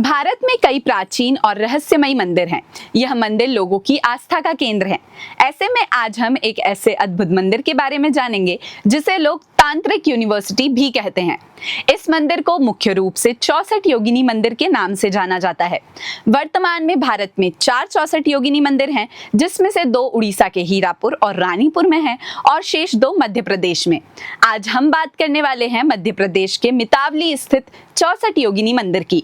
भारत में कई प्राचीन और रहस्यमयी मंदिर हैं। यह मंदिर लोगों की आस्था का केंद्र है। ऐसे में आज हम एक ऐसे अद्भुत मंदिर के बारे में जानेंगे जिसे लोग तांत्रिक यूनिवर्सिटी भी कहते हैं। इस मंदिर को मुख्य रूप से 64 योगिनी मंदिर के नाम से जाना जाता है। वर्तमान में भारत में 4 64 योगिनी मंदिर हैं, जिसमें से 2 उड़ीसा के हीरापुर और रानीपुर में हैं और शेष 2 मध्य प्रदेश में। आज हम बात करने वाले हैं मध्य प्रदेश के मितावली स्थित 64 योगिनी मंदिर की।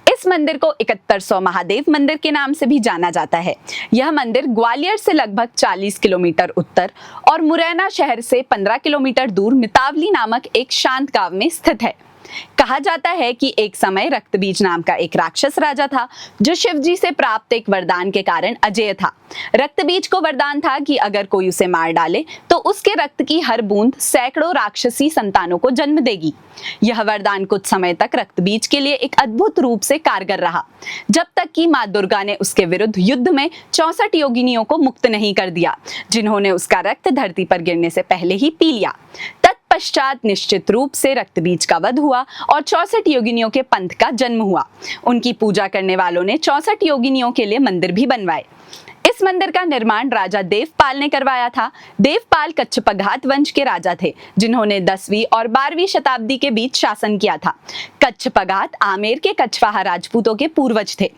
इस मंदिर को 7100 महादेव मंदिर के नाम से भी जाना जाता है। यह मंदिर ग्वालियर से लगभग 40 किलोमीटर उत्तर और मुरैना शहर से 15 किलोमीटर दूर मितावली नामक एक शांत गांव में स्थित है। कहा जाता है कि एक समय रक्तबीज नाम का एक राक्षस राजा था, जो शिव जी से प्राप्त एक वरदान के कारण अजेय था। रक्तबीज को वरदान था कि अगर कोई उसे मार डाले तो उसके रक्त की हर बूंद सैकड़ों राक्षसी संतानों को जन्म देगी। यह वरदान कुछ समय तक रक्तबीज के लिए एक अद्भुत रूप से कारगर रहा, जब तक कि माँ दुर्गा ने उसके विरुद्ध युद्ध में 64 योगिनियों को मुक्त नहीं कर दिया, जिन्होंने उसका रक्त धरती पर गिरने से पहले ही पी लिया। तत्पश्चात निश्चित रूप से रक्तबीज का वध हुआ और 64 योगिनियों के पंथ का जन्म हुआ। उनकी पूजा करने वालों ने 64 योगिनियों के लिए मंदिर भी बनवाए। इस मंदिर का निर्माण राजा देवपाल ने करवाया था। देवपाल कच्छपघात वंश के राजा थे, जिन्होंने 10वीं और 12वीं शताब्दी के बीच शासन किया था। कच्छपघात आमेर के कछवाहा राजपूतों के पूर्वज थे।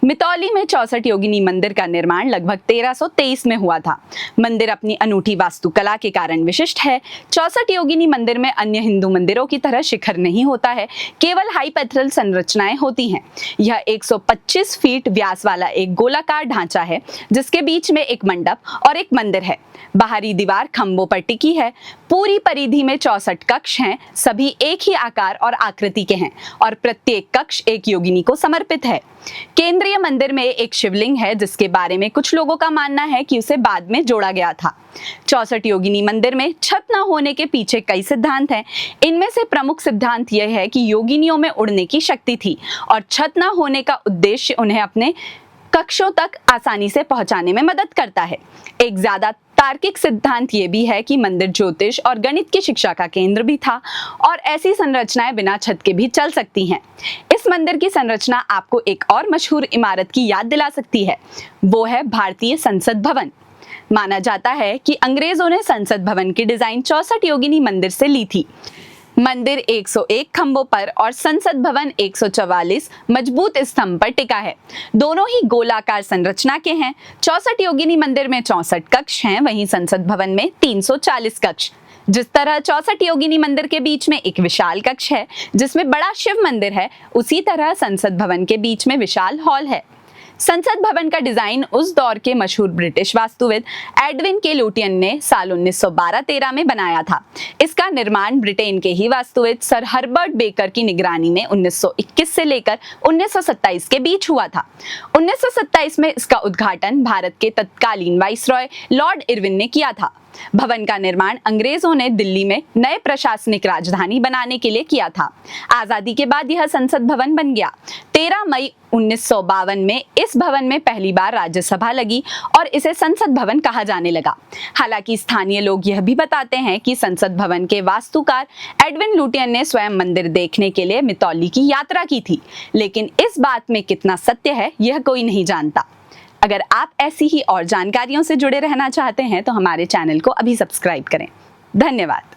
मितौली में 64 योगिनी मंदिर का निर्माण लगभग 1323 में हुआ था। मंदिर अपनी अनूठी वास्तुकला के कारण विशिष्ट है। 64 योगिनी मंदिर में अन्य हिंदू मंदिरों की तरह शिखर नहीं होता है, केवल हाईपैथरल संरचनाएं होती हैं। यह 125 फीट व्यास वाला एक गोलाकार ढांचा है, जिसके बीच में एक मंडप और एक मंदिर है। बाहरी दीवार खंभों पर टिकी है। पूरी परिधि में 64 कक्ष हैं, सभी एक ही आकार और आकृति के हैं और प्रत्येक कक्ष एक योगिनी को समर्पित है। केंद्रीय मंदिर में एक शिवलिंग है, जिसके बारे में कुछ लोगों का मानना है कि उसे बाद में जोड़ा गया था। 64 योगिनी मंदिर में छत न होने के पीछे कई सिद्धांत हैं। इनमें से प्रमुख सिद्धांत यह है कि योगिनियों में उड़ने की शक्ति थी और छत न होने का उद्देश्य उन्हें अपने कक्षों तक आसानी से पहुंचाने में मदद करता है। एक ज्यादा तार्किक सिद्धांत ये भी है कि मंदिर ज्योतिष और गणित की शिक्षा का केंद्र भी था और ऐसी संरचनाएं बिना छत के भी चल सकती हैं। इस मंदिर की संरचना आपको एक और मशहूर इमारत की याद दिला सकती है। वो है भारतीय संसद भवन। माना जाता है कि अंग्रेजों ने संसद भवन की डिजाइन 64 योगिनी मंदिर से ली थी। मंदिर 101 खंभों पर और संसद भवन 144 मजबूत स्तंभ पर टिका है। दोनों ही गोलाकार संरचना के हैं। 64 योगिनी मंदिर में 64 कक्ष हैं, वहीं संसद भवन में 340 कक्ष। जिस तरह 64 योगिनी मंदिर के बीच में एक विशाल कक्ष है, जिसमें बड़ा शिव मंदिर है, उसी तरह संसद भवन के बीच में विशाल हॉल है। संसद भवन का डिजाइन उस दौर के मशहूर ब्रिटिश वास्तुविद एडविन के लुटियन ने साल 1912-13 में बनाया था। इसका निर्माण ब्रिटेन के ही वास्तुविद सर हर्बर्ट बेकर की निगरानी में 1921 से लेकर 1927 के बीच हुआ था। 1927 में इसका उद्घाटन भारत के तत्कालीन वाइसरॉय लॉर्ड इरविन ने किया था। भवन का निर्माण अंग्रेजों ने दिल्ली में नए प्रशासनिक राजधानी बनाने के लिए किया था। आजादी के बाद यह संसद भवन बन गया। 13 मई 1952 में इस भवन में पहली बार राज्यसभा लगी और इसे संसद भवन कहा जाने लगा। हालांकि स्थानीय लोग यह भी बताते हैं कि संसद भवन के वास्तुकार एडविन लुटियन ने स्वयं मंदिर देखने के लिए मितौली की यात्रा की थी, लेकिन इस बात में कितना सत्य है यह कोई नहीं जानता। अगर आप ऐसी ही और जानकारियों से जुड़े रहना चाहते हैं तो हमारे चैनल को अभी सब्सक्राइब करें। धन्यवाद।